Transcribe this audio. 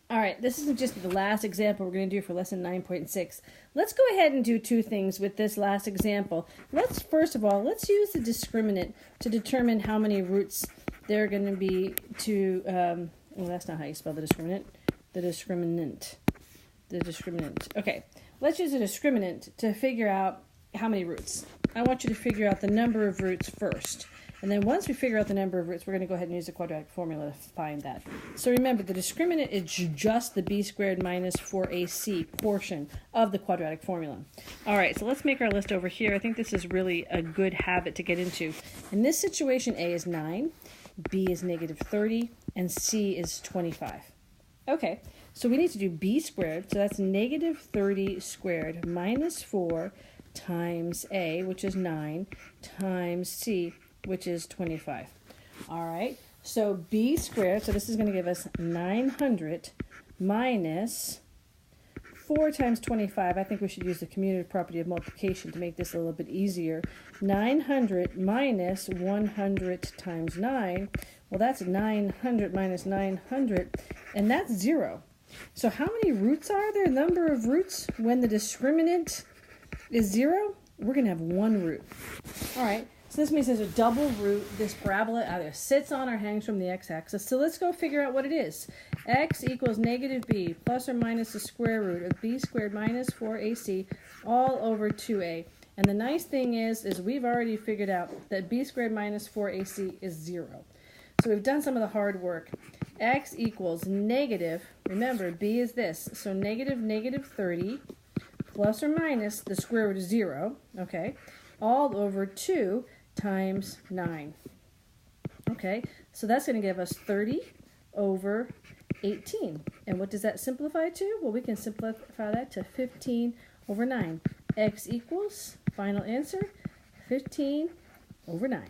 All right, this is just the last example we're going to do for lesson 9.6. Let's go ahead and do two things with this last example. First of all, let's use the discriminant to determine how many roots there are going to be to, well, that's not how you spell the discriminant. The discriminant. Okay, let's use a discriminant to figure out how many roots. I want you to figure out the number of roots first. And then once we figure out the number of roots, we're going to go ahead and use the quadratic formula to find that. So remember, the discriminant is just the b squared minus 4ac portion of the quadratic formula. All right, so let's make our list over here. I think this is really a good habit to get into. In this situation, a is 9, b is negative 30, and c is 25. Okay, so we need to do b squared, so that's negative 30 squared minus 4 times a, which is 9, times c, which is 25. All right, so b squared, so this is going to give us 900 minus 4 times 25. I think we should use the commutative property of multiplication to make this a little bit easier. 900 minus 100 times 9, well, that's 900 minus 900, and that's 0. So how many roots are there? Number of roots when the discriminant is 0? We're going to have one root. All right. So this means there's a double root. This parabola either sits on or hangs from the x-axis. So let's go figure out what it is. X equals negative b plus or minus the square root of b squared minus 4ac all over 2a. And the nice thing is we've already figured out that b squared minus 4ac is 0. So we've done some of the hard work. X equals negative, remember b is this, so negative 30 plus or minus the square root of 0, okay, all over 2 times 9. Okay, so that's going to give us 30 over 18. And what does that simplify to? Well, we can simplify that to 15 over 9. X equals, final answer, 15 over 9.